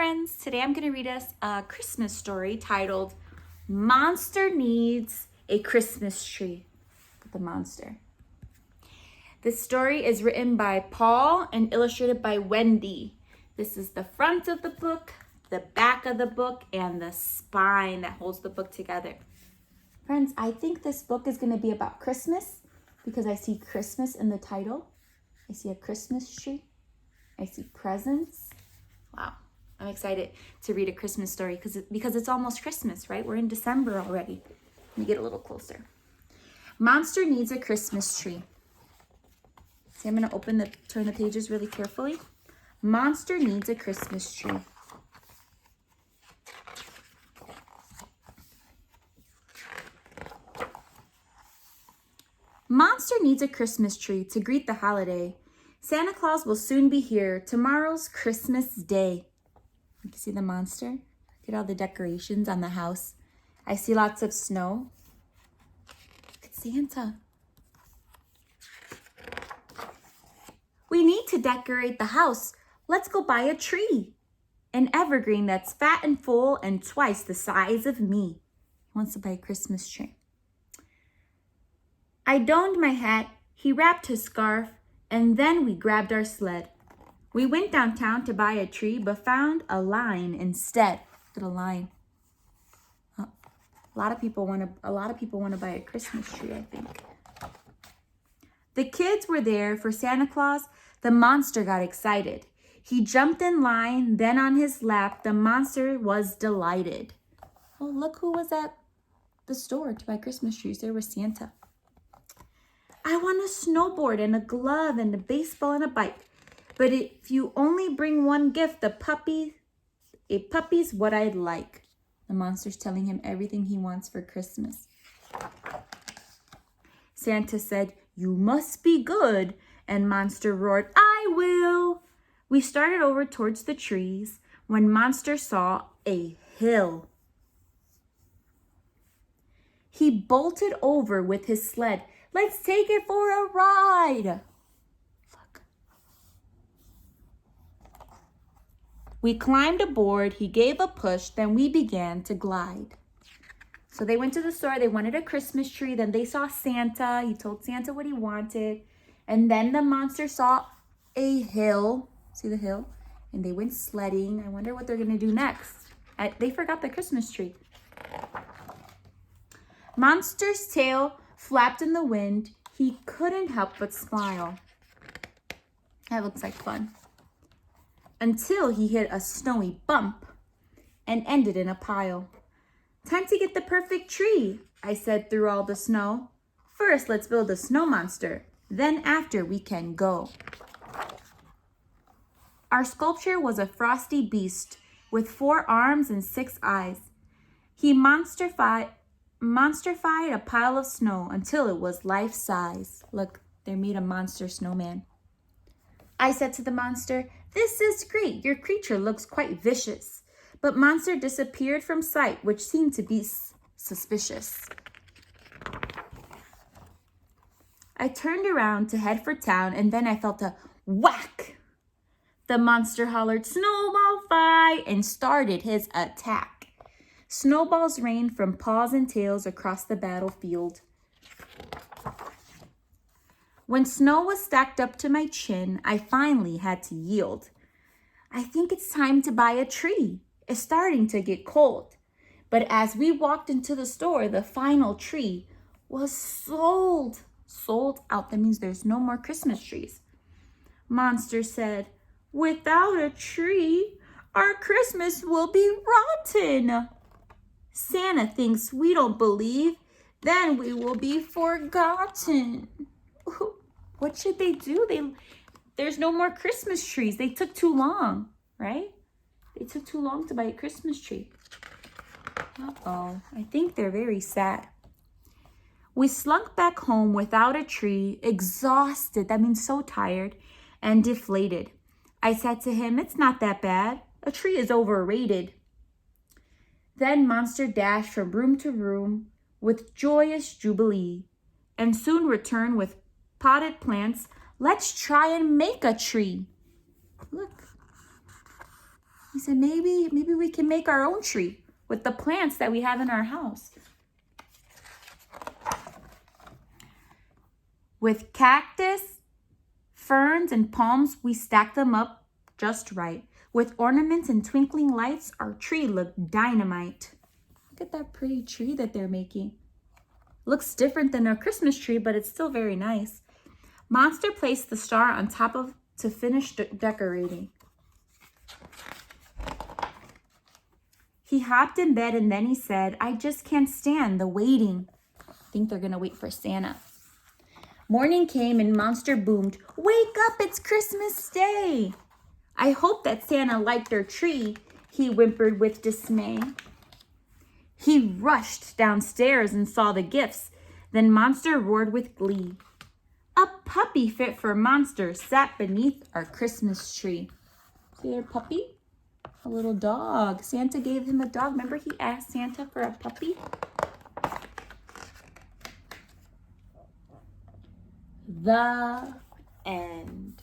friends, today I'm going to read us a Christmas story titled Monster Needs a Christmas Tree. The monster. This story is written by Paul and illustrated by Wendy. This is the front of the book, the back of the book, and the spine that holds the book together. Friends, I think this book is going to be about Christmas because I see Christmas in the title. I see a Christmas tree. I see presents. Wow. I'm excited to read a Christmas story because it's almost Christmas, right? We're in December already. Let me get a little closer. Monster needs a Christmas tree. See, I'm going to turn the pages really carefully. Monster needs a Christmas tree. Monster needs a Christmas tree to greet the holiday. Santa Claus will soon be here. Tomorrow's Christmas Day. You can see the monster. Look at all the decorations on the house. I see lots of snow. Look at Santa. We need to decorate the house. Let's go buy a tree. An evergreen that's fat and full and twice the size of me. He wants to buy a Christmas tree. I donned my hat. He wrapped his scarf. And then we grabbed our sled. We went downtown to buy a tree, but found a line instead. Look at a line. A lot of people want to buy a Christmas tree, I think. The kids were there for Santa Claus. The monster got excited. He jumped in line, then on his lap, the monster was delighted. Oh, look who was at the store to buy Christmas trees. There was Santa. I want a snowboard and a glove and a baseball and a bike. But if you only bring one gift, a puppy's what I'd like. The monster's telling him everything he wants for Christmas. Santa said, "You must be good." And Monster roared, "I will." We started over towards the trees when Monster saw a hill. He bolted over with his sled. "Let's take it for a ride." Look. We climbed aboard. He gave a push. Then we began to glide. So they went to the store. They wanted a Christmas tree. Then they saw Santa. He told Santa what he wanted. And then the monster saw a hill. See the hill? And they went sledding. I wonder what they're going to do next. They forgot the Christmas tree. Monster's tail flapped in the wind. He couldn't help but smile. That looks like fun. Until he hit a snowy bump and ended in a pile. "Time to get the perfect tree," I said through all the snow. "First, let's build a snow monster. Then after, we can go." Our sculpture was a frosty beast with 4 arms and 6 eyes. He monsterfied a pile of snow until it was life-size. Look, they made a monster snowman. I said to the monster, "This is great. Your creature looks quite vicious." But Monster disappeared from sight, which seemed to be suspicious. I turned around to head for town, and then I felt a whack. The monster hollered, "Snowball fight," and started his attack. Snowballs rained from paws and tails across the battlefield. When snow was stacked up to my chin, I finally had to yield. I think it's time to buy a tree. It's starting to get cold. But as we walked into the store, the final tree was sold. Sold out. That means there's no more Christmas trees. Monster said, "Without a tree, our Christmas will be rotten. Santa thinks we don't believe, then we will be forgotten." What should they do? There's no more Christmas trees. They took too long, right? They took too long to buy a Christmas tree. Uh-oh, I think they're very sad. We slunk back home without a tree, exhausted, that means so tired, and deflated. I said to him, "It's not that bad. A tree is overrated." Then Monster dashed from room to room with joyous jubilee, and soon returned with potted plants. "Let's try and make a tree." Look. He said, maybe we can make our own tree with the plants that we have in our house. With cactus, ferns, and palms, we stacked them up just right. With ornaments and twinkling lights, our tree looked dynamite. Look at that pretty tree that they're making. Looks different than our Christmas tree, but it's still very nice. Monster placed the star on top of to finish decorating. He hopped in bed and then he said, I just can't stand the waiting. I think they're gonna wait for Santa. Morning came and Monster boomed, wake up, it's Christmas Day. I hope that Santa liked our tree, he whimpered with dismay. He rushed downstairs and saw the gifts. Then Monster roared with glee. A puppy fit for Monster sat beneath our Christmas tree. See their puppy? A little dog. Santa gave him a dog. Remember he asked Santa for a puppy? The end.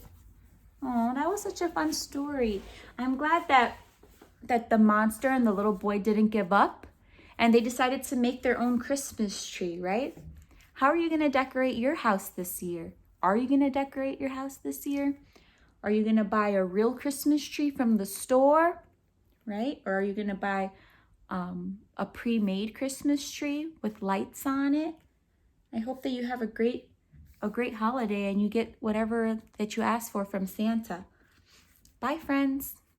Oh, that was such a fun story. I'm glad that the monster and the little boy didn't give up and they decided to make their own Christmas tree, right? How are you going to decorate your house this year? Are you going to decorate your house this year? Are you going to buy a real Christmas tree from the store, right? Or are you going to buy a pre-made Christmas tree with lights on it? I hope that you have a great holiday and you get whatever that you ask for from Santa. Bye, friends.